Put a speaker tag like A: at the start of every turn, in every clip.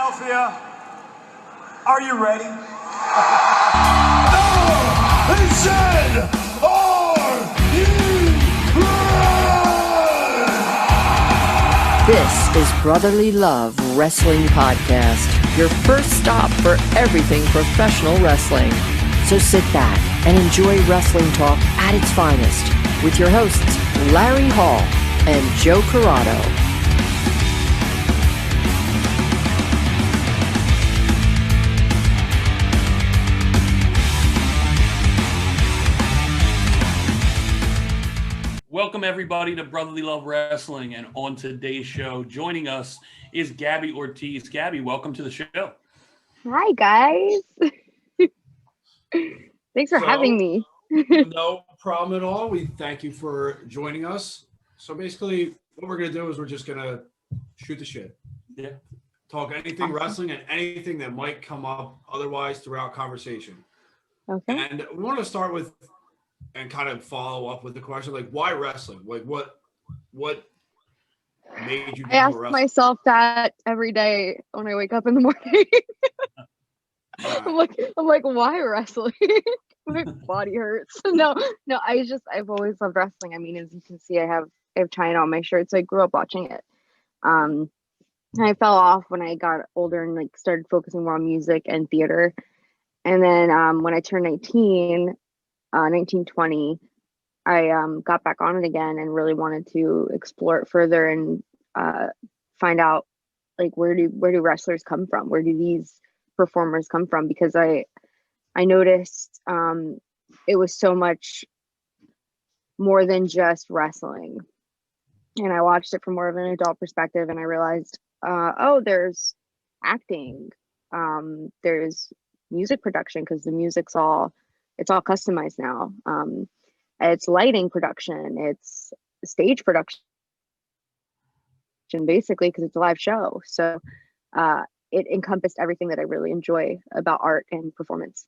A: Philadelphia, are you ready?
B: They said, are you ready?
C: This is Brotherly Love Wrestling Podcast, your first stop for everything professional wrestling. So sit back and enjoy wrestling talk at its finest with your hosts, Larry Hall and Joe Corrado.
D: Welcome everybody to Brotherly Love Wrestling, and on today's show, joining us is Gabby Ortiz. Gabby, welcome to the show.
E: Hi guys. Thanks for having me.
B: No problem at all. We thank you for joining us. So basically, what we're going to do is we're just going to shoot the shit.
D: Yeah.
B: Talk anything wrestling and anything that might come up otherwise throughout conversation.
E: Okay.
B: And we want to start with and kind of follow up with the question, like, why wrestling? Like, what made you
E: I
B: become
E: ask
B: a wrestler?
E: myself that every day when I wake up in the morning. I'm like, why wrestling? My body hurts. No, I've always loved wrestling. I mean, as you can see, I have China on my shirt, so I grew up watching it. I fell off when I got older and like started focusing more on music and theater. And then when I turned 1920, I got back on it again and really wanted to explore it further and find out like where do wrestlers come from? Where do these performers come from? Because I noticed it was so much more than just wrestling. And I watched it from more of an adult perspective, and I realized, there's acting, there's music production, because the music's it's all customized now. It's lighting production, it's stage production, basically, because it's a live show. So it encompassed everything that I really enjoy about art and performance.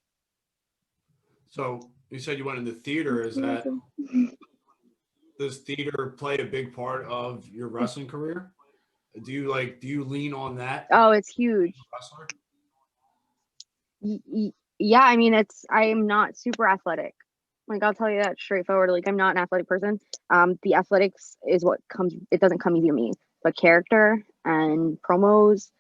B: So you said you went into theater. Does theater play a big part of your wrestling career? Do you lean on that?
E: Oh, it's huge. Yeah, I mean, I am not super athletic. Like, I'll tell you that straightforward. Like, I'm not an athletic person. The athletics is it doesn't come easy to me, but character and promos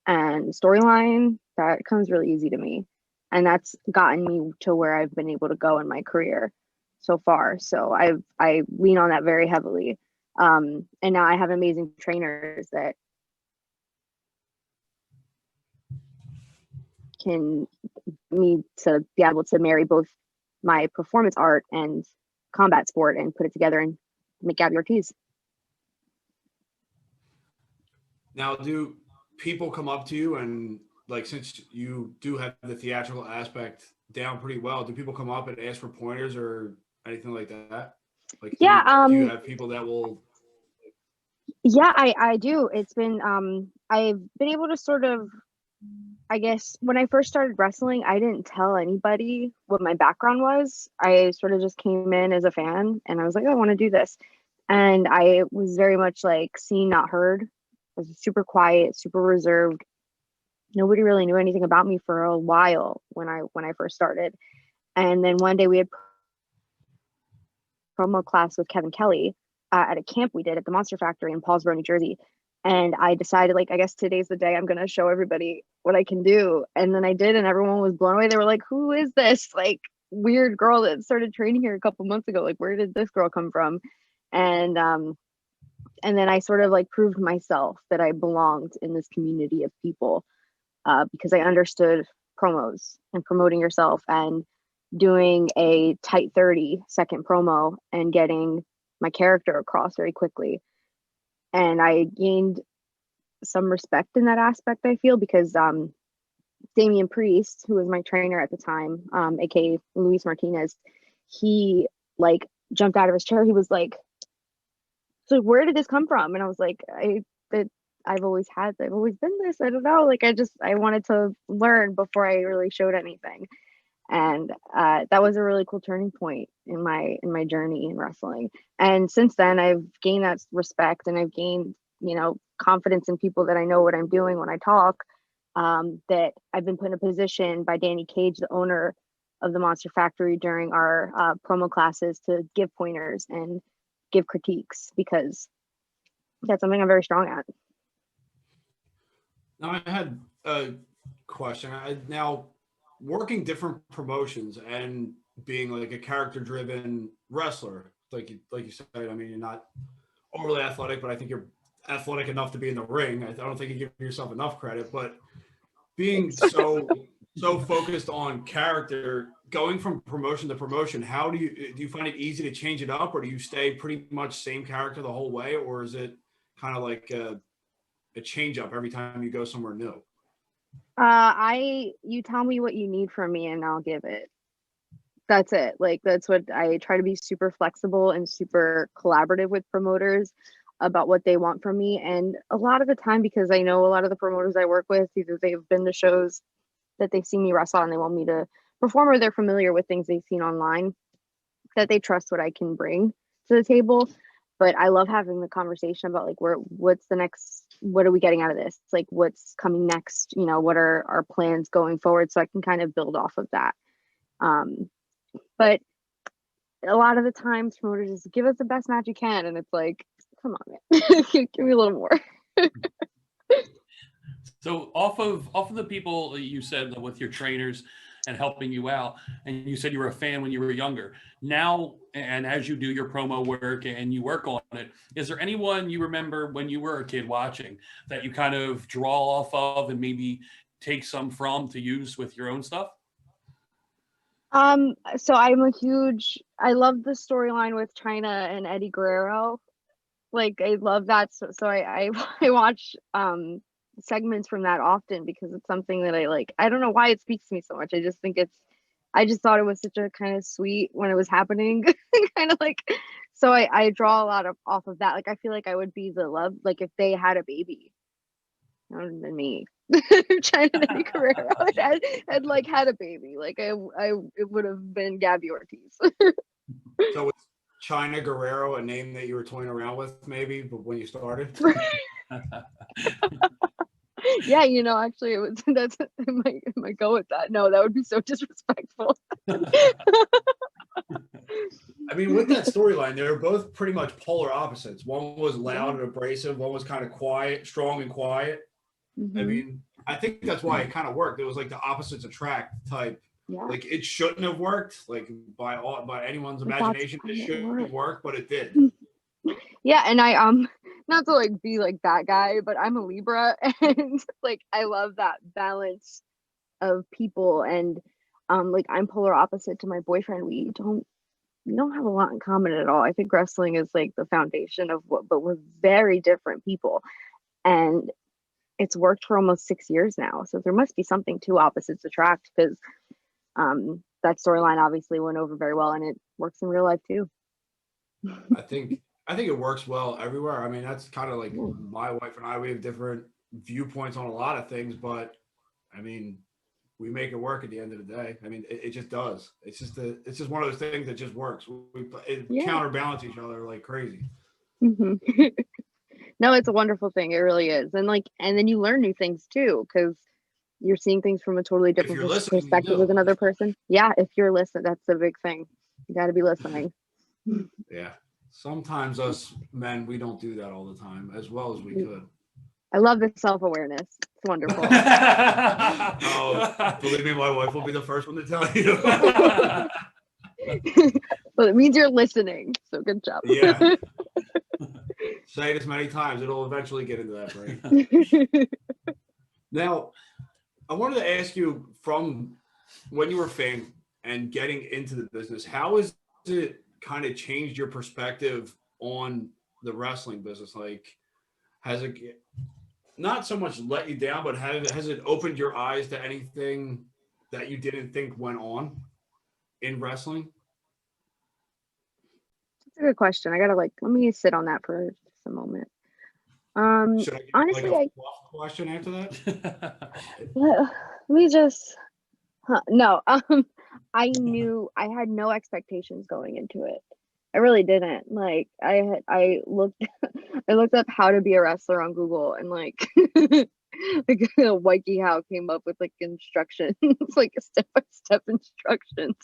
E: and storyline, that comes really easy to me. And that's gotten me to where I've been able to go in my career so far. So I lean on that very heavily. And now I have amazing trainers that can me to be able to marry both my performance art and combat sport and put it together and make Gabby Ortiz.
B: Now, do people come up to you and, like, since you do have the theatrical aspect down pretty well, do people come up and ask for pointers or anything like that? Like, do you have people that will?
E: Yeah, I do. It's been I've been able to sort of, I guess when I first started wrestling, I didn't tell anybody what my background was. I sort of just came in as a fan and I was like, I want to do this. And I was very much like seen, not heard. I was super quiet, super reserved. Nobody really knew anything about me for a while when I first started. And then one day we had promo class with Kevin Kelly at a camp we did at the Monster Factory in Paulsboro, New Jersey. And I decided, like, I guess today's the day I'm going to show everybody what I can do. And then I did, and everyone was blown away. They were like, who is this, like, weird girl that started training here a couple months ago? Like, where did this girl come from? And then I sort of, like, proved myself that I belonged in this community of people because I understood promos and promoting yourself and doing a tight 30-second promo and getting my character across very quickly. And I gained some respect in that aspect, I feel, because Damian Priest, who was my trainer at the time, aka Luis Martinez, he like jumped out of his chair. He was like, so where did this come from? And I was like, I've always been this. I don't know. Like, I wanted to learn before I really showed anything. And that was a really cool turning point in my journey in wrestling. And since then, I've gained that respect, and I've gained, confidence in people that I know what I'm doing when I talk. that I've been put in a position by Danny Cage, the owner of the Monster Factory, during our promo classes to give pointers and give critiques, because that's something I'm very strong at.
B: Now, I had a question. Now, working different promotions and being like a character-driven wrestler, like you said, I mean, you're not overly athletic, but I think you're athletic enough to be in the ring. I don't think you give yourself enough credit, but being so focused on character, going from promotion to promotion, how do you find it easy to change it up, or do you stay pretty much same character the whole way, or is it kind of like a change up every time you go somewhere new?
E: You tell me what you need from me and I'll give it. That's it. Like, that's what I try to be, super flexible and super collaborative with promoters about what they want from me. And a lot of the time, because I know a lot of the promoters I work with, either they've been to shows that they see me wrestle and they want me to perform, or they're familiar with things they've seen online, that they trust what I can bring to the table. But I love having the conversation about, like, what's the next, what are we getting out of this? Like, what's coming next? You know, what are our plans going forward? So I can kind of build off of that. But a lot of the times promoters just give us the best match you can. And it's like, come on, man, give me a little more.
D: So off of the people you said with your trainers and helping you out, and you said you were a fan when you were younger. Now, and as you do your promo work and you work on it, is there anyone you remember when you were a kid watching that you kind of draw off of and maybe take some from to use with your own stuff?
E: So I love the storyline with China and Eddie Guerrero. Like, I love that. So I watch segments from that often, because it's something that I like. I don't know why it speaks to me so much. I just thought it was such a kind of sweet when it was happening. Kind of like, so I draw a lot off of that. Like, I feel like I would be the love, like, if they had a baby, that would have been me. China and Eddie Guerrero had like had a baby. Like, it would have been Gabby Ortiz.
B: So was China Guerrero a name that you were toying around with maybe, but when you started?
E: Yeah, you know, actually, I might go with that. No, that would be so disrespectful.
B: I mean, with that storyline, they were both pretty much polar opposites. One was loud and abrasive. One was kind of quiet, strong and quiet.
E: Mm-hmm.
B: I mean, I think that's why it kind of worked. It was like the opposites attract type.
E: Yeah.
B: Like, it shouldn't have worked. Like, by anyone's imagination, it shouldn't work, but it did.
E: Yeah, and I not to like be like that guy, but I'm a Libra, and like I love that balance of people, and like, I'm polar opposite to my boyfriend. We don't have a lot in common at all. I think wrestling is like the foundation of but we're very different people, and it's worked for almost 6 years now. So there must be something to opposites attract, because that storyline obviously went over very well, and it works in real life too.
B: I think it works well everywhere. I mean, that's kind of like my wife and I, we have different viewpoints on a lot of things, but I mean, we make it work at the end of the day. I mean, it just does. It's just one of those things that just works. We counterbalance each other like crazy.
E: Mm-hmm. No, it's a wonderful thing. It really is. And then you learn new things too, because you're seeing things from a totally different perspective with another person. Yeah, if you're listening, that's the big thing. You got to be listening.
B: Yeah. Sometimes us men, we don't do that all the time as well as we could.
E: I love the self-awareness. It's wonderful.
B: Oh, believe me, my wife will be the first one to tell you.
E: Well, it means you're listening. So good job.
B: Yeah. Say it as many times, it'll eventually get into that brain. Now, I wanted to ask you, from when you were a fan and getting into the business, how has it kind of changed your perspective on the wrestling business? Like, has it not so much let you down, but has it opened your eyes to anything that you didn't think went on in wrestling?
E: That's a good question. I gotta let me sit on that for just a moment.
B: Should I give
E: honestly,
B: like a question after that?
E: let me just no. I knew I had no expectations going into it. I really didn't. Like, I looked up how to be a wrestler on Google, and like like Waiki How came up with like instructions, like step-by-step instructions.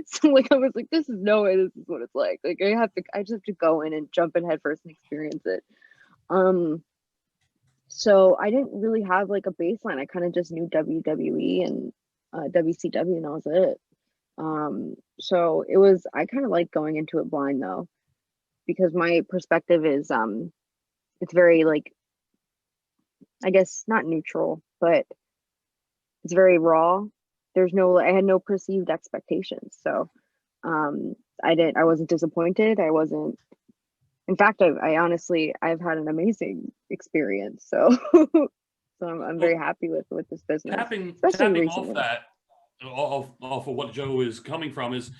E: So like I was like, this is no way, this is what it's like. Like I just have to go in and jump in head first and experience it. So I didn't really have like a baseline. I kind of just knew WWE and WCW, and that was it. So it was, I kind of like going into it blind though, because my perspective is it's very like, I guess not neutral, but it's very raw. I had no perceived expectations. So I wasn't disappointed. In fact, I honestly, I've had an amazing experience. So I'm very happy with this business.
D: Tapping
E: recently.
D: off that, off of what Joe is coming from, is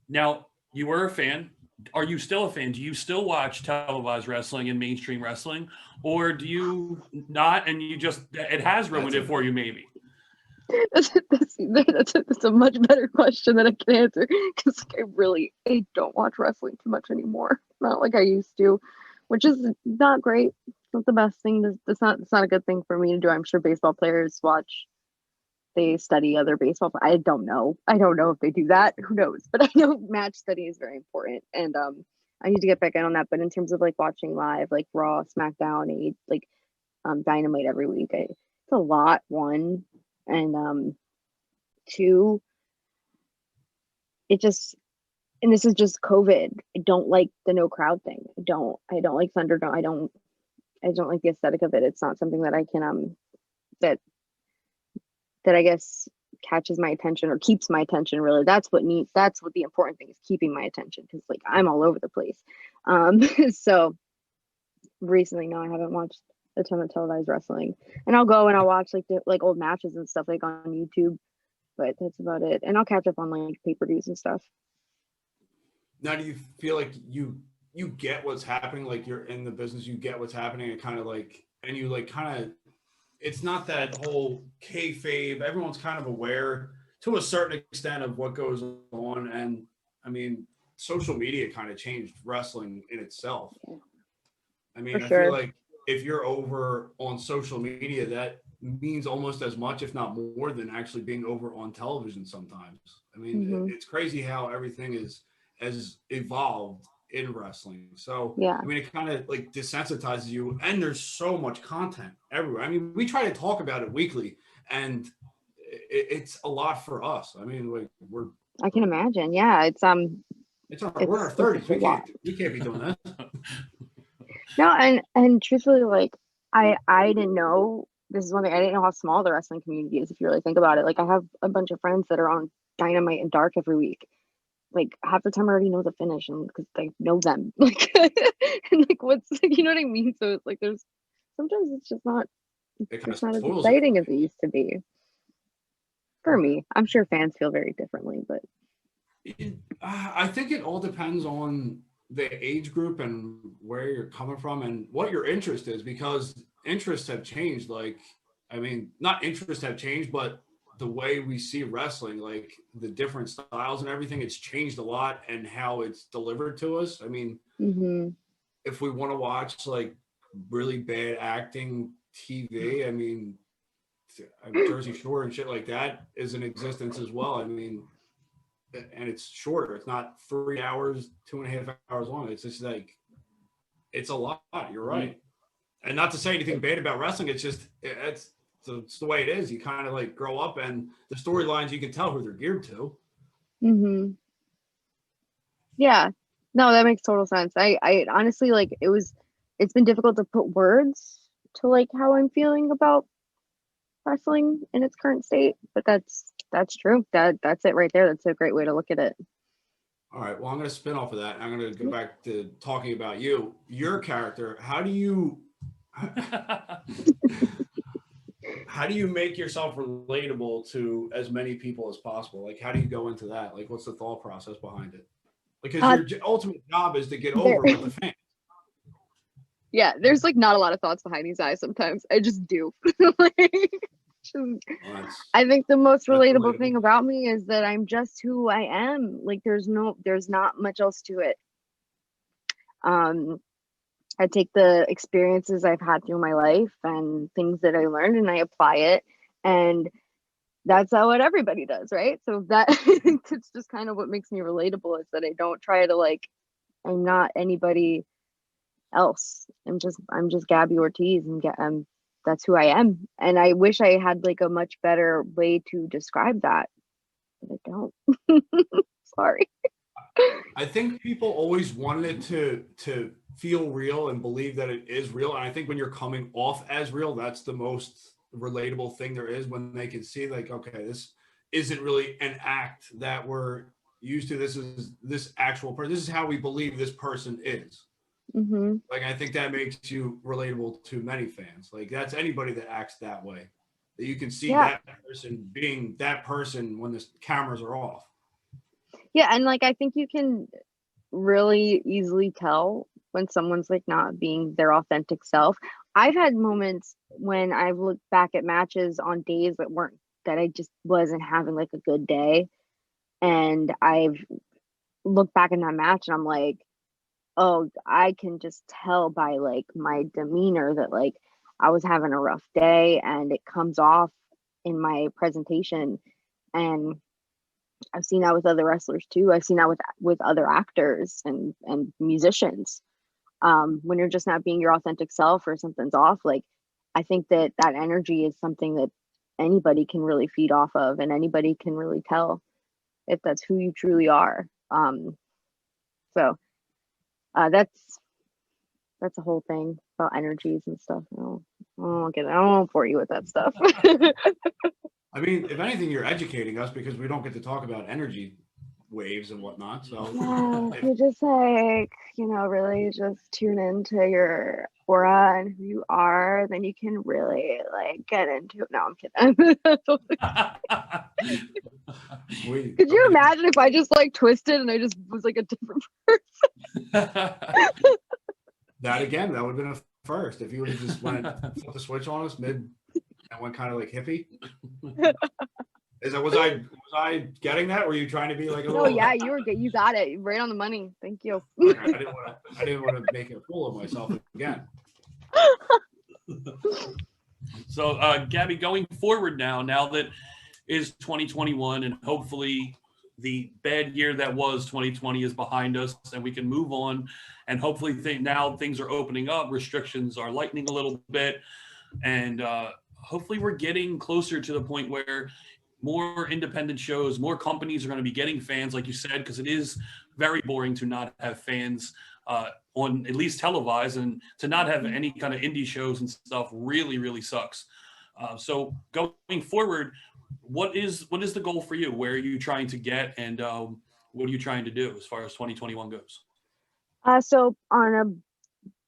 D: now you were a fan. Are you still a fan? Do you still watch televised wrestling and mainstream wrestling, or do you not? And you just, it has ruined it for you, maybe.
E: That's a much better question that I can answer, because I don't watch wrestling too much anymore. Not like I used to, which is not great. It's not the best thing. It's not a good thing for me to do. I'm sure baseball players watch. They study other baseball. I don't know if they do that. Who knows? But I know match study is very important, and I need to get back in on that. But in terms of like watching live, like Raw, SmackDown, like Dynamite every week, it's a lot. One, and two, and this is just COVID. I don't like the no crowd thing. I don't like Thunderdome. I don't like the aesthetic of it. It's not something that I can that I guess catches my attention or keeps my attention. Really, that's what the important thing is, keeping my attention, because like I'm all over the place. So recently, no, I haven't watched a ton of televised wrestling, and I'll go and I'll watch like old matches and stuff like on YouTube, but that's about it. And I'll catch up on like pay-per-views and stuff.
B: Now, do you feel like you get what's happening? Like you're in the business, you get what's happening, and kind of like, and you like kind of, it's not that whole kayfabe. Everyone's kind of aware to a certain extent of what goes on. And I mean, social media kind of changed wrestling in itself. I mean, I feel like if you're over on social media, that means almost as much, if not more, than actually being over on television sometimes. I mean, it's crazy how everything has evolved in wrestling. So
E: yeah,
B: I mean, it kind of like desensitizes you, and there's so much content everywhere. I mean, we try to talk about it weekly, and it's a lot for us. I mean, like
E: I can imagine. Yeah,
B: we're in our 30s. We can't be doing that.
E: No, and truthfully, like I didn't know, this is one thing, I didn't know how small the wrestling community is, if you really think about it. Like I have a bunch of friends that are on Dynamite and Dark every week. Like half the time I already know the finish, and because I know them. Like and like what's, you know what I mean? So it's like sometimes it's just not as exciting as it used to be. For me. I'm sure fans feel very differently, but
B: I think it all depends on the age group and where you're coming from and what your interest is, because interests have changed. Like, I mean, not interests have changed, but the way we see wrestling, like the different styles and everything, it's changed a lot, and how it's delivered to us. I mean, if we want to watch like really bad acting TV, I mean, Jersey Shore and shit like that is in existence as well. I mean, and it's shorter. It's not 3 hours, 2.5 hours long. It's just like, it's a lot. You're right. And not to say anything bad about wrestling. It's just, it's the way it is. You kind of like grow up, and the storylines, you can tell who they're geared to.
E: Yeah, no, that makes total sense. I honestly, like, it's been difficult to put words to like how I'm feeling about wrestling in its current state, but that's true. That's it right there. That's a great way to look at it.
B: All right, well, I'm going to spin off of that. I'm going to go back to talking about your character. How do you make yourself relatable to as many people as possible? Like, how do you go into that? Like, what's the thought process behind it? Because your ultimate job is to get over with the fans.
E: Yeah, there's like not a lot of thoughts behind these eyes sometimes. I just do. I think the most relatable thing about me is that I'm just who I am. Like there's not much else to it. I take the experiences I've had through my life and things that I learned and I apply it. And that's how what everybody does, right? So that it's just kind of what makes me relatable is that I don't try to like, I'm not anybody else. I'm just Gabby Ortiz and that's who I am. And I wish I had like a much better way to describe that, but I don't. Sorry.
B: I think people always wanted it to feel real and believe that it is real. And I think when you're coming off as real, that's the most relatable thing there is, when they can see like, okay, this isn't really an act that we're used to. This is this actual person. This is how we believe this person is.
E: Mm-hmm.
B: Like, I think that makes you relatable to many fans. Like, that's anybody that acts that way, that you can see
E: Yeah.
B: that person being that person when the cameras are off.
E: Yeah. And like, I think you can really easily tell when someone's like not being their authentic self. I've had moments when I've looked back at matches on days that I just wasn't having like a good day. And I've looked back in that match and I'm like, oh, I can just tell by like my demeanor that like I was having a rough day and it comes off in my presentation. And I've seen that with other wrestlers too. I've seen that with other actors and musicians. When you're just not being your authentic self or something's off, like I think that energy is something that anybody can really feed off of, and anybody can really tell if that's who you truly are. So that's a whole thing about energies and stuff. I won't bore you with that stuff.
B: I mean, if anything, you're educating us because we don't get to talk about energy waves and whatnot. So
E: Yeah, you just like, really just tune into your aura and who you are, then you can really like get into it. No, I'm kidding. Could you imagine if I just like twisted and I just was like a different person?
B: That again, that would have been a first if you would have just flipped the switch on us mid and went kind of like hippie. Was I getting that? Were you trying to be like a
E: No,
B: little?
E: yeah, you got it right on the money. Thank you.
B: Okay, I didn't want to make a fool of myself again.
D: So, Gabby, going forward now that is 2021, and hopefully the bad year that was 2020 is behind us, and we can move on. And hopefully now things are opening up, restrictions are lightening a little bit, and hopefully we're getting closer to the point where more independent shows, more companies are going to be getting fans, like you said, because it is very boring to not have fans on at least televised, and to not have any kind of indie shows and stuff really, really sucks. So going forward, what is the goal for you? Where are you trying to get, and what are you trying to do as far as 2021 goes?
E: So on a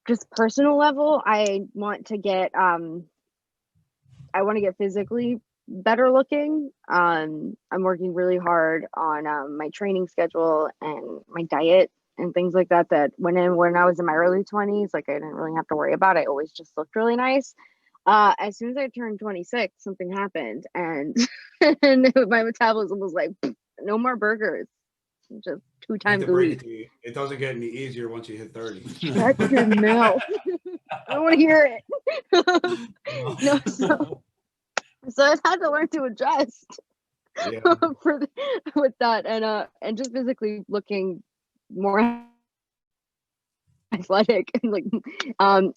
E: just personal level, I want to get physically better looking. I'm working really hard on my training schedule and my diet and things like that when I was in my early 20s, like I didn't really have to worry about. I always just looked really nice. As soon as I turned 26, something happened, and and my metabolism was like, no more burgers, just 2 times a week.
B: It doesn't get any easier once you hit 30.
E: Shut your mouth. I don't want to hear it. No, so I had to learn to adjust with that, and just physically looking more athletic and like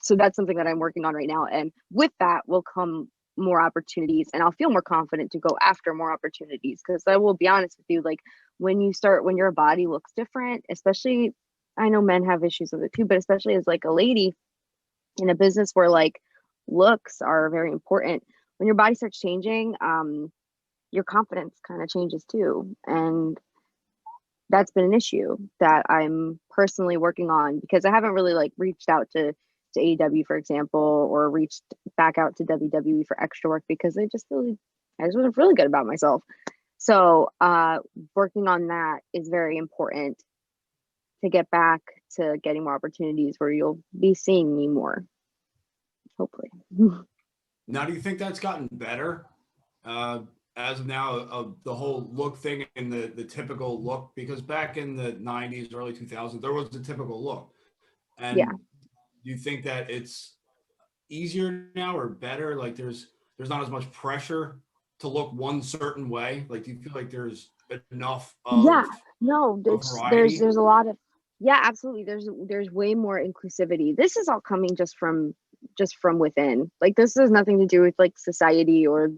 E: so that's something that I'm working on right now, and with that will come more opportunities, and I'll feel more confident to go after more opportunities, because I will be honest with you, like when your body looks different, especially, I know men have issues with it too, but especially as like a lady in a business where like looks are very important, when your body starts changing, your confidence kind of changes too. And that's been an issue that I'm personally working on, because I haven't really like reached out to AEW, for example, or reached back out to WWE for extra work, because I just wasn't really good about myself. So working on that is very important to get back to getting more opportunities where you'll be seeing me more, hopefully.
B: Now, do you think that's gotten better as of now, of the whole look thing and the typical look? Because back in the 90s, early 2000s, there was the typical look. And
E: Yeah.
B: Do you think that it's easier now or better? Like there's not as much pressure to look one certain way. Like, do you feel like there's enough of
E: Yeah, no,
B: a variety?
E: there's a lot of, yeah, absolutely. There's way more inclusivity. This is all coming just from within. Like this has nothing to do with like society or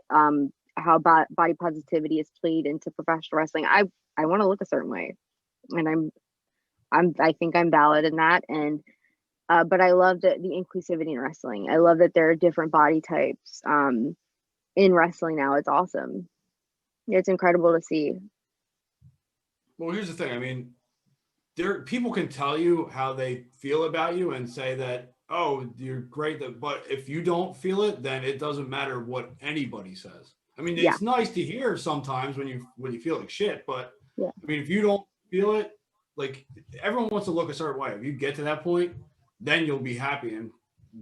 E: how body positivity is played into professional wrestling. I want to look a certain way, and I think I'm valid in that. And but I love the inclusivity in wrestling. I love that there are different body types in wrestling now. It's awesome. It's incredible to see.
B: Well, here's the thing. I mean, people can tell you how they feel about you and say that, oh, you're great. But if you don't feel it, then it doesn't matter what anybody says. I mean,
E: Yeah.
B: it's nice to hear sometimes when you feel like shit, but
E: Yeah.
B: I mean, if you don't feel it, like everyone wants to look a certain way. If you get to that point, then you'll be happy and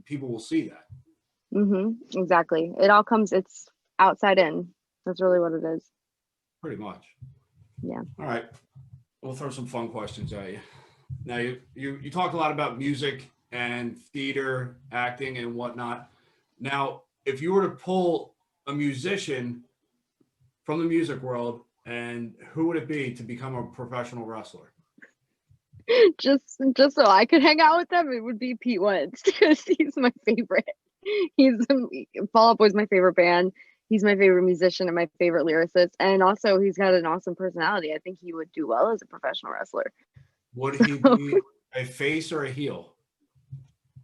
B: people will see that.
E: Exactly. It's outside in. That's really what it is.
B: Pretty much.
E: Yeah.
B: All right. We'll throw some fun questions at you. Now, you talked a lot about music and theater, acting, and whatnot. Now, if you were to pull a musician from the music world, and who would it be to become a professional wrestler?
E: Just so I could hang out with them, it would be Pete Wentz because he's my favorite. Fall Out Boy's my favorite band. He's my favorite musician and my favorite lyricist, and also he's got an awesome personality. I think he would do well as a professional wrestler.
B: Would he be a face or a heel?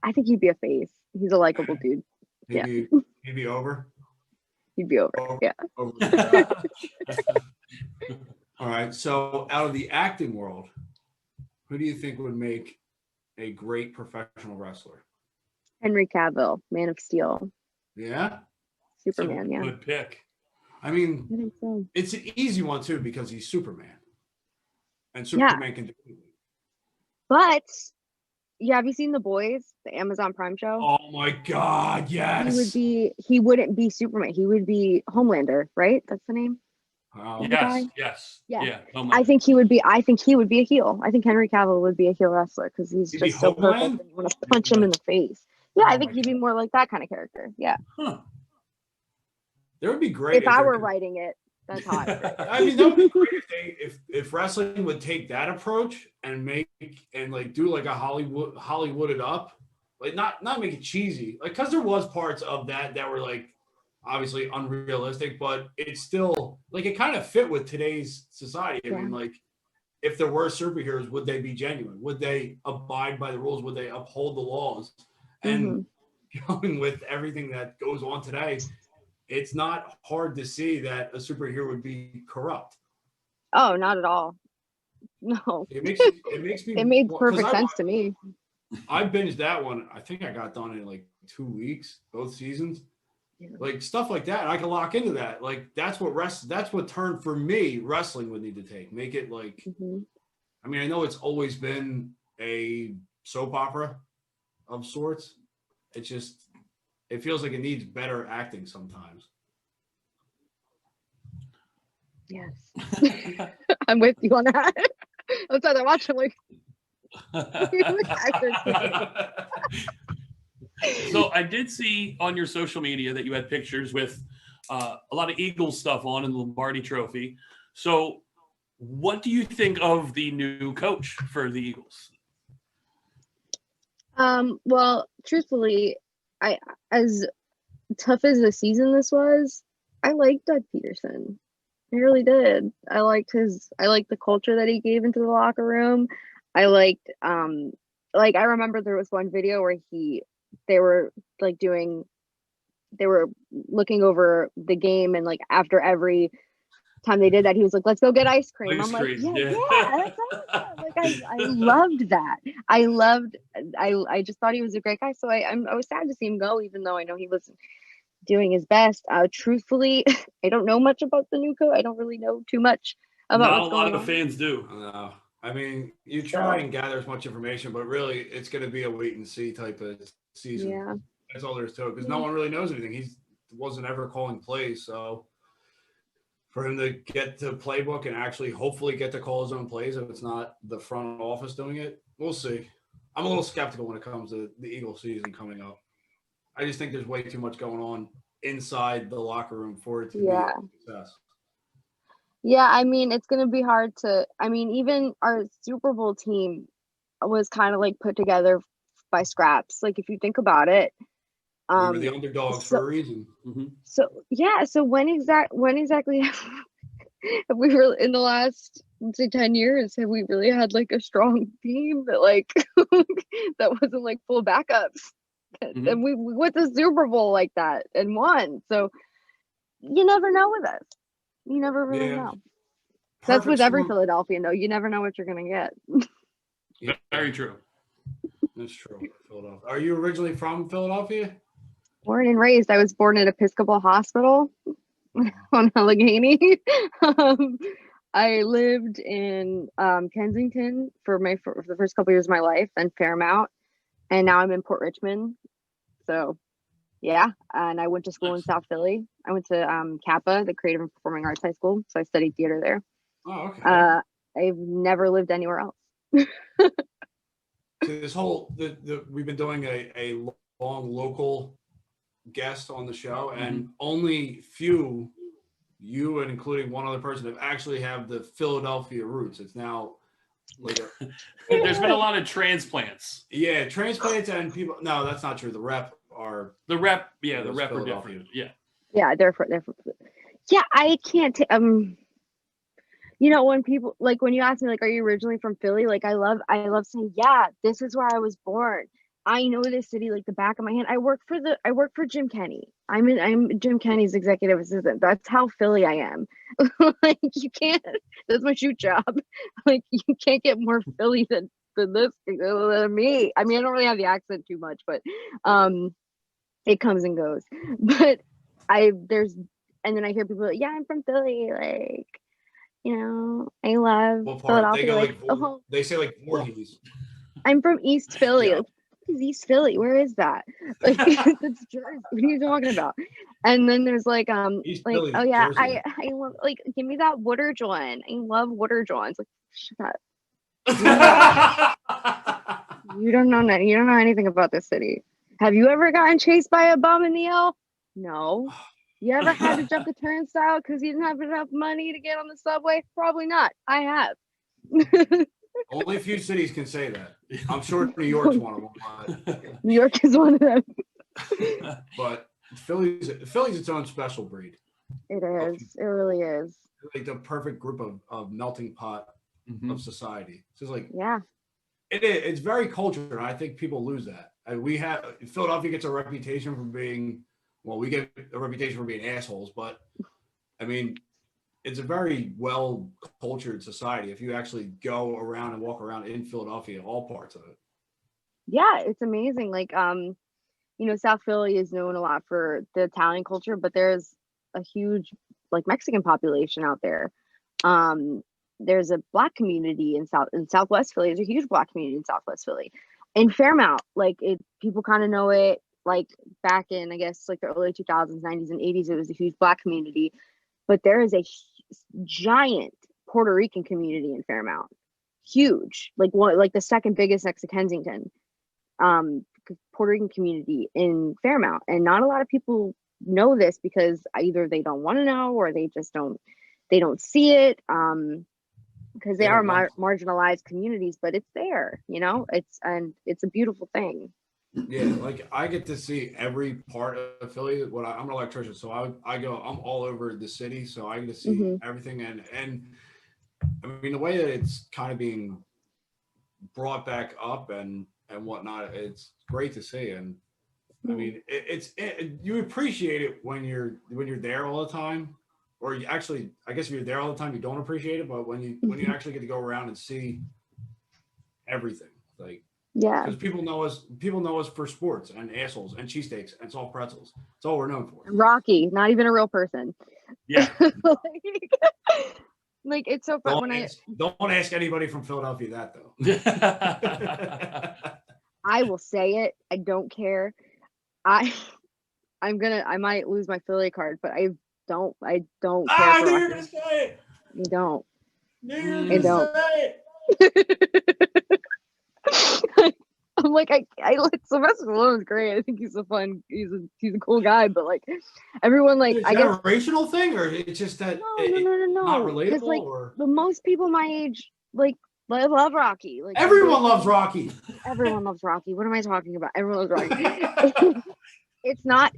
E: I think he'd be a face. He's a likable dude.
B: He'd be over.
E: He'd be over. Yeah.
B: Over. All right. So, out of the acting world, who do you think would make a great professional wrestler?
E: Henry Cavill, Man of Steel.
B: Yeah.
E: Superman, yeah.
D: Good pick.
B: I mean,
E: I think so.
B: it's an easy one too because he's Superman, and Superman can do anything.
E: But yeah, have you seen The Boys, the Amazon Prime show?
B: Oh my God, yes.
E: He wouldn't be Superman. He would be Homelander, right? That's the name.
B: Wow.
D: Yes.
E: Yeah.
D: Yeah. Oh
E: I think he would be a heel. I think Henry Cavill would be a heel wrestler because he's
B: He'd be
E: just so perfect
B: Homeland?
E: and you want to punch him in the face. Yeah,
B: Oh
E: I think
B: my
E: he'd be more like that kind of character. Yeah.
B: Huh. There would be great
E: If I were writing it, that's hot.
B: I mean, that would be great if wrestling would take that approach and do like a Hollywooded up, like not make it cheesy, like because there was parts of that were like obviously unrealistic, but it's still like it kind of fit with today's society. I mean, like if there were superheroes, would they be genuine? Would they abide by the rules? Would they uphold the laws? And going with everything that goes on today, it's not hard to see that a superhero would be corrupt.
E: Oh, not at all. No.
B: It makes me.
E: It made perfect sense to me.
B: I binged that one. I think I got done in like 2 weeks, both seasons.
E: Yeah.
B: Like stuff like that. I can lock into that. Like that's what turned for me. Wrestling would need to take. Make it like. I mean, I know it's always been a soap opera of sorts. It's just. It feels like it needs better acting sometimes.
E: Yes. I'm with you on that. I'm sorry, I watch him like.
D: So I did see on your social media that you had pictures with a lot of Eagles stuff on in the Lombardi Trophy. So what do you think of the new coach for the Eagles?
E: Well, truthfully, as tough as the season this was, I liked Doug Peterson. I really did. I liked the culture that he gave into the locker room. I liked I remember there was one video where they were looking over the game, and like after every time they did that, he was like, let's go get ice cream. I'm like, yeah, that's awesome. Like I loved that. I just thought he was a great guy. So I was sad to see him go, even though I know he wasn't doing his best. Truthfully, I don't know much about the new coach. I don't really know too much about
D: Not a lot of fans do.
B: No. I mean, you try and gather as much information, but really it's going to be a wait and see type of season.
E: Yeah.
B: That's all there is to it because no one really knows anything. He wasn't ever calling plays. So for him to get to playbook and actually hopefully get to call his own plays, if it's not the front office doing it, we'll see. I'm a little skeptical when it comes to the Eagle season coming up. I just think there's way too much going on inside the locker room for it to be a success.
E: Yeah, I mean, it's going to be hard to, I mean, even our Super Bowl team was kind of like put together by scraps. Like if you think about it,
B: We were the underdogs for a reason.
E: So yeah, so when exactly have we really in the last, let's say, 10 years have we really had like a strong team that like that wasn't like full backups? And we went to Super Bowl like that and won. So you never know with us. You never really know. That's with every Philadelphian though. You never know what you're gonna get.
D: Very true.
B: That's true. Philadelphia. Are you originally from Philadelphia?
E: Born and raised. I was born at Episcopal Hospital on Allegheny. I lived in Kensington for the first couple years of my life, then Fairmount, and now I'm in Port Richmond. So, yeah, and I went to school in South Philly. I went to Kappa, the Creative and Performing Arts High School, so I studied theater there.
B: Oh, okay.
E: I've never lived anywhere else.
B: So this whole we've been doing a long local guest on the show, and only few, you and including one other person, have actually have the Philadelphia roots. It's now like
D: there's been a lot of transplants.
B: Yeah, transplants and people. No, that's not true. The rep are
D: different.
E: Yeah, they're yeah. I can't. You know, when people like when you ask me like, are you originally from Philly? Like, I love saying, yeah, this is where I was born. I know this city like the back of my hand. I work for Jim Kenny. I'm Jim Kenny's executive assistant. That's how Philly I am. Like you can't. That's my shoot job. Like you can't get more Philly than this than me. I mean, I don't really have the accent too much, but it comes and goes. But and then I hear people like, yeah, I'm from Philly. Like, you know, I love Philadelphia.
B: They say like Voorhees.
E: I'm from East Philly. Yeah. Like, is East Philly? Where is that? Like it's Jersey. What are you talking about? And then there's like
B: East
E: like
B: Philly's
E: oh yeah,
B: Jersey.
E: I love like give me that water John. I love water Johns. Like shut up. You don't know anything about this city. Have you ever gotten chased by a bum in the L? No. You ever had to jump the turnstile because you didn't have enough money to get on the subway? Probably not. I have.
B: Only a few cities can say that. I'm sure New York's one of them. But,
E: New York is one of them.
B: But Philly's its own special breed.
E: It is. It really is.
B: Like the perfect group of melting pot of society. So it's like it's very cultured. And I think people lose that. Philadelphia gets a reputation for being we get a reputation for being assholes, but I mean, it's a very well cultured society. If you actually go around and walk around in Philadelphia, all parts of it. Yeah,
E: it's amazing. Like, you know, South Philly is known a lot for the Italian culture, but there's a huge like Mexican population out there. There's a Black community in Southwest Philly. There's a huge Black community in Southwest Philly. In Fairmount, like people kind of know it. Like back in, I guess, like the early 2000s, 90s, and 80s, it was a huge Black community. But there is a giant Puerto Rican community in Fairmount. Huge, like the second biggest next to Kensington. Puerto Rican community in Fairmount, and not a lot of people know this because either they don't want to know or they just don't see it. Because they are marginalized communities, but it's there, you know. It's a beautiful thing.
B: Yeah, like I get to see every part of Philly. I'm an electrician, so I'm all over the city, so I get to see everything. And I mean, the way that it's kind of being brought back up and whatnot, it's great to see. And I mean, you appreciate it when you're there all the time, or you actually, I guess if you're there all the time, you don't appreciate it. But when you actually get to go around and see everything, like. Yeah, because people know us for sports and assholes and cheesesteaks and soft pretzels. That's all we're known for.
E: Rocky, not even a real person.
D: Yeah.
E: like it's so fun
B: don't ask anybody from Philadelphia that
E: though. I will say it. I don't care. I might lose my Philly card, but I don't care.
B: I knew you were gonna say it.
E: You don't.
B: I knew you were gonna say it.
E: I'm like, I like Sylvester Stallone's great. I think he's he's a cool guy, but like everyone like
B: Is it a
E: I guess
B: generational thing, or it's just that
E: no.
B: not
E: Because
B: relatable,
E: like
B: or
E: the most people my age like love Rocky. Like
B: everyone loves Rocky.
E: everyone loves Rocky. What am I talking about? Everyone loves Rocky. It's not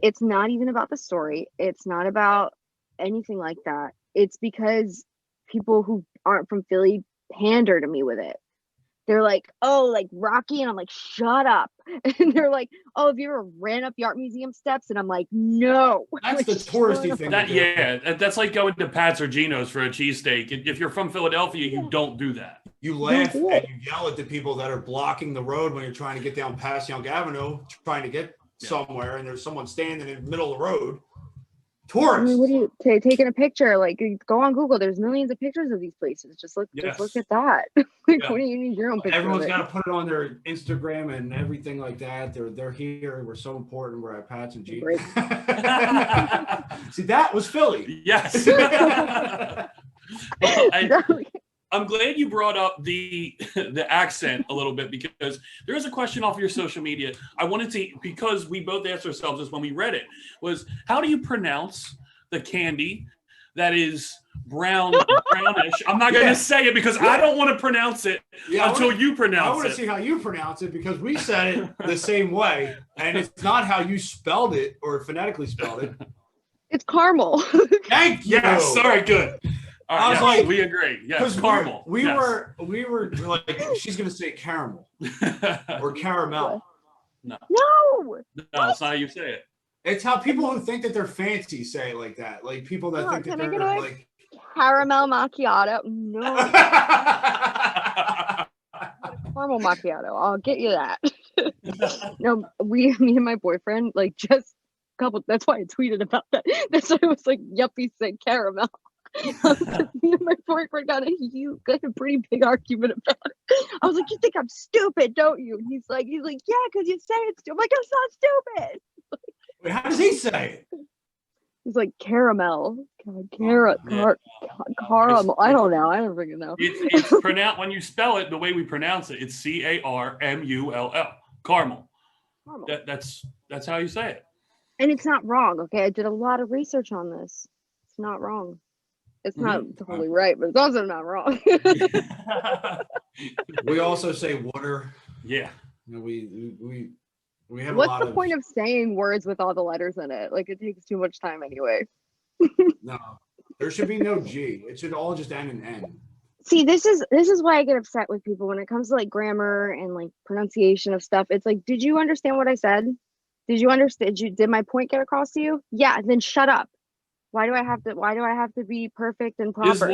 E: even about the story. It's not about anything like that. It's because people who aren't from Philly pander to me with it. They're like, oh, like Rocky, and I'm like, shut up. And they're like, oh, have you ever ran up the art museum steps? And I'm like, no.
B: That's
E: Like,
B: the touristy thing.
D: That
B: to do.
D: yeah, that's like going to Pat's or Gino's for a cheesesteak. If you're from Philadelphia, you don't do that.
B: You laugh and you yell at the people that are blocking the road when you're trying to get down past Young Avenue, trying to get somewhere, and there's someone standing in the middle of the road.
E: I
B: Tourists.
E: mean, what are you taking a picture? Like, go on Google. There's millions of pictures of these places. Just look at that. Like,
B: Yeah.
E: what do you need your own picture?
B: Everyone's got to put it on their Instagram and everything like that. They're here. We're so important. We're at Pat's and G.
E: Great.
B: See, that was Philly.
D: Yes. Well, I'm glad you brought up the accent a little bit, because there is a question off your social media. I wanted to, because we both asked ourselves this when we read it, was how do you pronounce the candy that is brownish? I'm not going to say it because I don't want to pronounce it until you pronounce it.
B: I want to see how you pronounce it, because we said it the same way, and it's not how you spelled it or phonetically spelled it.
E: It's caramel.
B: Thank you.
D: Yes. All right, good. All right,
B: I was like,
D: we agree. Yes, caramel.
B: We were like, she's gonna say caramel or caramel.
E: No.
D: No, it's not how you say it.
B: It's how people who think that they're fancy say it like that. Like people that think that they're like
E: caramel macchiato. No. Caramel macchiato. I'll get you that. No, me and my boyfriend, like just a couple. That's why I tweeted about that. That's why I was like, yuppie said caramel. Me and my boyfriend got a pretty big argument about it. I was like, you think I'm stupid, don't you? And he's like, yeah, because you say it's stupid. I'm like, it's not stupid.
B: Wait, how does he say it?
E: He's like caramel. Caramel. I don't know. I don't freaking know.
D: It's pronounced, when you spell it the way we pronounce it, it's CARMULL. Caramel. That's how you say it.
E: And it's not wrong. Okay, I did a lot of research on this. It's not wrong. It's not totally right, but it's also not wrong.
B: We also say water.
D: Yeah.
B: You know, we have
E: What's
B: a lot
E: the point of saying words with all the letters in it? Like, it takes too much time anyway.
B: No, there should be no G. It should all just end in N.
E: See, this is why I get upset with people when it comes to like grammar and like pronunciation of stuff. It's like, did you understand what I said? Did you understand? Did my point get across to you? Yeah, then shut up. Why do I have to be perfect and proper?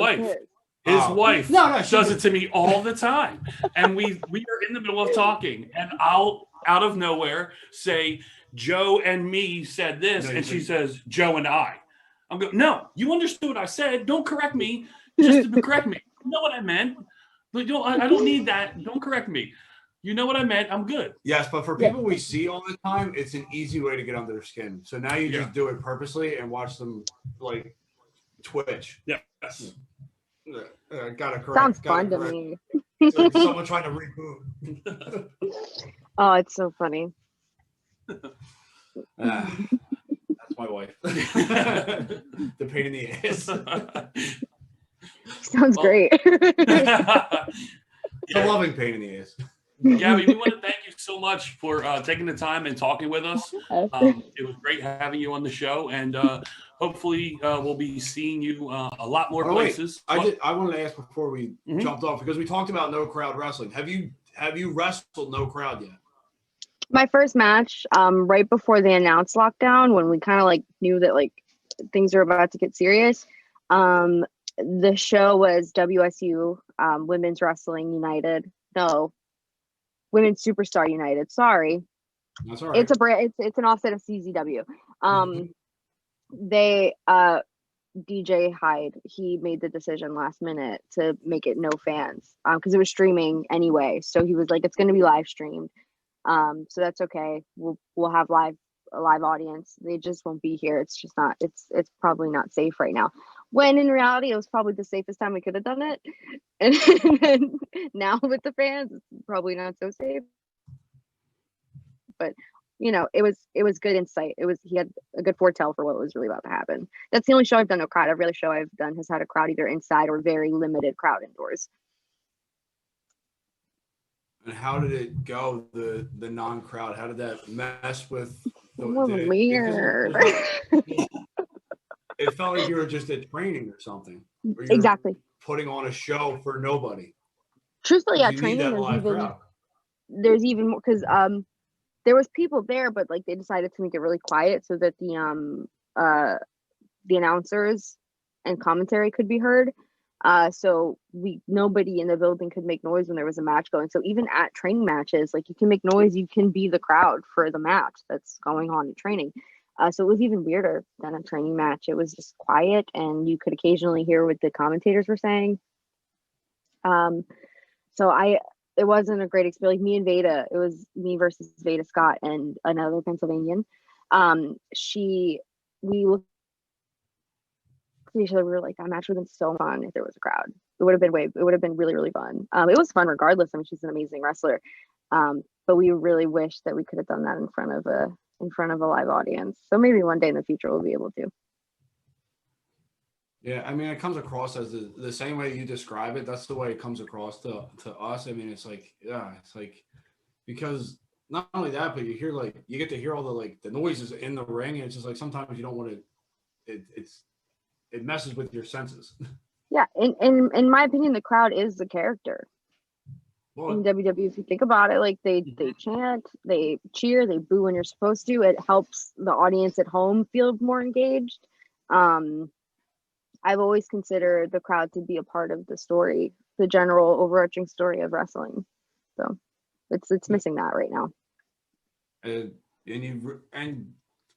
D: His wife does it to me all the time. And we are in the middle of talking, and I'll out of nowhere say, Joe and me said this, and she says, Joe and I. I'm going, no, you understood what I said. Don't correct me. Just to correct me. You know what I meant. But I don't need that. Don't correct me. You know what I meant. I'm good.
B: Yes, but for people we see all the time, it's an easy way to get under their skin. So now you just do it purposely and watch them like twitch.
D: Yeah.
B: Gotta correct.
E: Sounds fun to me.
B: It's like someone trying to reboot.
E: Oh, it's so funny.
B: That's my wife. The pain in the ass.
E: Sounds great.
B: It's a loving pain in the ass.
D: Gabby, we want to thank you so much for taking the time and talking with us. It was great having you on the show, and hopefully we'll be seeing you a lot more places.
B: Wait. I wanted to ask before we jumped off, because we talked about no crowd wrestling. Have you wrestled no crowd yet?
E: My first match, right before they announced lockdown, when we kind of like knew that like things were about to get serious. The show was WSU, Women's Wrestling United. No, Women's Superstar United. Sorry,
B: that's all right.
E: It's a brand. It's an offset of CZW. They DJ Hyde, he made the decision last minute to make it no fans because it was streaming anyway. So he was like, it's going to be live streamed. So that's okay. We'll have a live audience. They just won't be here. It's just not. It's probably not safe right now. When in reality, it was probably the safest time we could have done it. And now with the fans, it's probably not so safe. but it was good insight. He had a good foretell for what was really about to happen. That's the only show I've done no crowd. Every other show I've done has had a crowd either inside or very limited crowd indoors.
B: And how did it go? The non-crowd. How did that mess with?
E: It was weird.
B: It felt like you were just at training or something. Or
E: Exactly.
B: Putting on a show for nobody.
E: Truthfully, yeah,
B: You
E: training.
B: need that live crowd.
E: There's even more because there was people there, but like they decided to make it really quiet so that the announcers and commentary could be heard. So nobody in the building could make noise when there was a match going. So even at training matches, like you can make noise, you can be the crowd for the match that's going on in training. So it was even weirder than a training match. It was just quiet, and you could occasionally hear what the commentators were saying. It wasn't a great experience. Like me and Veda, it was me versus Veda Scott and another Pennsylvanian. We looked at each other. We were like, that match would have been so fun if there was a crowd. It would have been really, really fun. It was fun regardless. I mean, she's an amazing wrestler. But we really wish that we could have done that in front of a live audience. So maybe one day in the future we'll be able to.
B: Yeah, I mean, it comes across as the same way you describe it. That's the way it comes across to us. I mean, it's like, because not only that, but you get to hear all the noises in the ring, and it's just like sometimes you don't want to. It messes with your senses.
E: Yeah, in my opinion, the crowd is the character.
B: Well,
E: in WWE, if you think about it, like they chant, they cheer, they boo when you're supposed to. It helps the audience at home feel more engaged. I've always considered the crowd to be a part of the story, the general overarching story of wrestling. So it's missing that right now.
B: And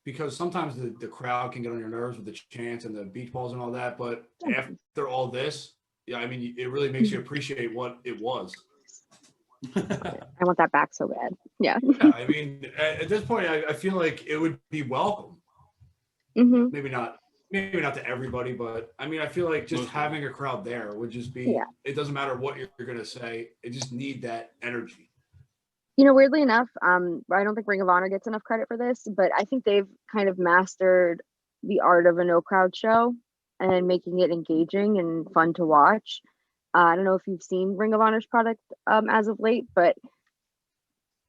B: because sometimes the crowd can get on your nerves with the chants and the beach balls and all that, but after all this, yeah, I mean, it really makes you appreciate what it was.
E: I want that back so bad. Yeah.
B: Yeah, I mean, at this point, I feel like it would be welcome.
E: Mm-hmm.
B: Maybe not to everybody, but I mean, I feel like just having a crowd there would just be, it doesn't matter what you're going to say. It just need that energy.
E: Weirdly enough, I don't think Ring of Honor gets enough credit for this, but I think they've kind of mastered the art of a no crowd show and making it engaging and fun to watch. I don't know if you've seen Ring of Honor's product as of late, but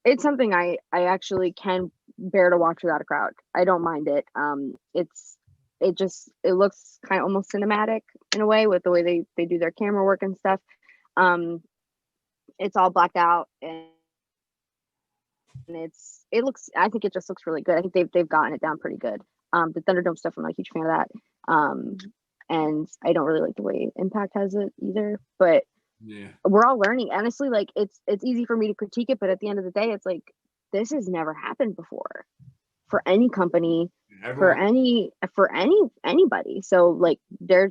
E: it's something I actually can bear to watch without a crowd. I don't mind it. It looks kind of almost cinematic in a way with the way they do their camera work and stuff. It's all blacked out, and I think it just looks really good. I think they've gotten it down pretty good. The Thunderdome stuff, I'm not a huge fan of that. And I don't really like the way Impact has it either, but we're all learning. Honestly, like it's easy for me to critique it, but at the end of the day, it's like, this has never happened before for any company, for anybody. So like, they're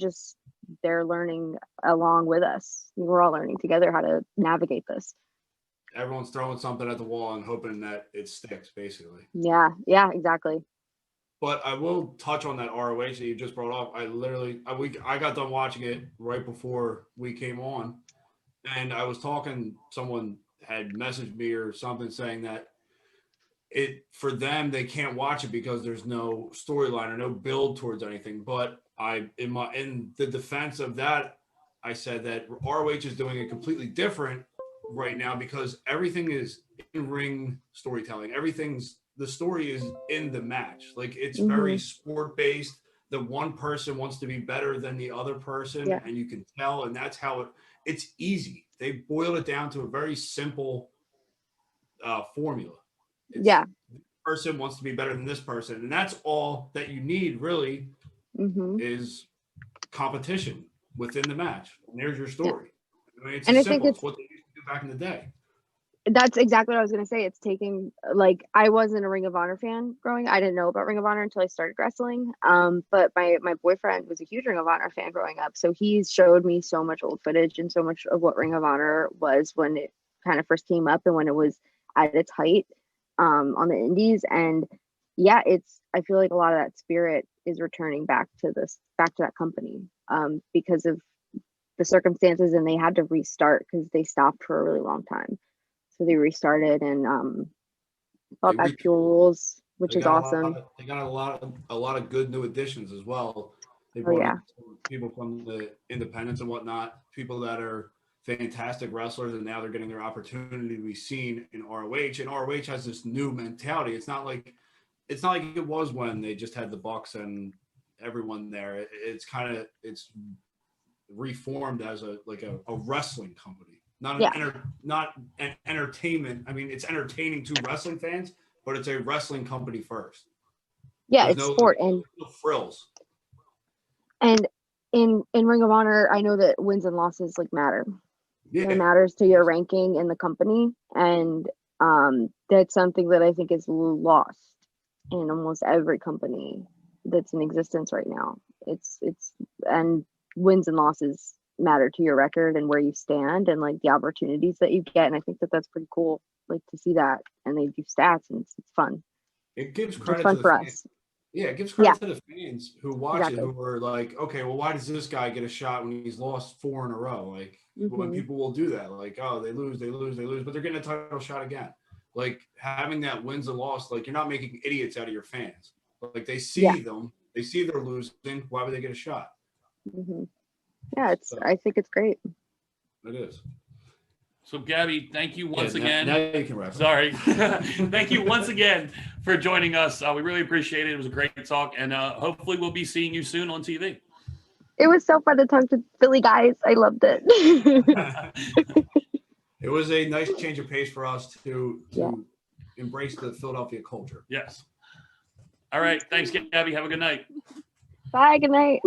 E: learning along with us. We're all learning together how to navigate this.
B: Everyone's throwing something at the wall and hoping that it sticks, basically.
E: Yeah, exactly.
B: But I will touch on that ROH that you just brought up. I got done watching it right before we came on, and I was talking. Someone had messaged me or something saying that for them they can't watch it because there's no storyline or no build towards anything. But in the defense of that, I said that ROH is doing it completely different right now because everything is in ring storytelling. The story is in the match. Like it's very sport based. The one person wants to be better than the other person, and you can tell. And that's how it's easy. They boiled it down to a very simple formula. This person wants to be better than this person, and that's all that you need. Really, is competition within the match. And there's your story. I mean, it's simple. It's what they used to do back in the day.
E: That's exactly what I was going to say. It's taking, like, I wasn't a Ring of Honor fan growing. I didn't know about Ring of Honor until I started wrestling. But my boyfriend was a huge Ring of Honor fan growing up. So he's showed me so much old footage and so much of what Ring of Honor was when it kind of first came up and when it was at its height on the indies. And yeah, I feel like a lot of that spirit is returning back to that company because of the circumstances, and they had to restart because they stopped for a really long time. So they restarted, and Brought
B: They
E: back Pure Rules, which
B: They
E: is
B: got
E: awesome.
B: they got a lot of good new additions as well. They
E: Oh,
B: brought
E: yeah.
B: in some people from the independents and whatnot, people that are fantastic wrestlers, and now they're getting their opportunity to be seen in ROH. And ROH has this new mentality. It's not like it was when they just had the Bucks and everyone there. It's reformed as a wrestling company, not
E: Yeah.
B: not an entertainment. I mean, it's entertaining to wrestling fans, but it's a wrestling company first.
E: Yeah,
B: There's
E: it's sport.
B: no frills.
E: And in Ring of Honor, I know that wins and losses like matter.
B: Yeah,
E: It matters to your ranking in the company, and that's something that I think is lost in almost every company that's in existence right now. It's and wins and losses matter to your record and where you stand and like the opportunities that you get, and I think that that's pretty cool, like to see that. And they do stats, and it's fun.
B: it gives
E: It's
B: credit
E: fun
B: to the
E: for
B: fans.
E: us.
B: Yeah, it gives credit
E: Yeah,
B: to the fans who watch
E: exactly.
B: it, who are like, okay, well, why does this guy get a shot when he's lost 4 in a row? Like, when people will do that, like, oh, they lose, but they're getting a title shot again. Like, having that wins and loss, like, you're not making idiots out of your fans. Like, they see them, they see they're losing. Why would they get a shot?
E: Yeah,
B: So,
E: I think it's great.
B: it is.
D: So, Gabby, thank you once again.
B: Now you can wrap up.
D: Sorry. Thank you once again for joining us. We really appreciate it. It was a great talk, and hopefully we'll be seeing you soon on TV.
E: It was so fun to talk to Philly guys. I loved it.
B: It was a nice change of pace for us to embrace the Philadelphia culture.
D: Yes. All right. Thanks, Gabby. Have a good night.
E: Bye. Good night.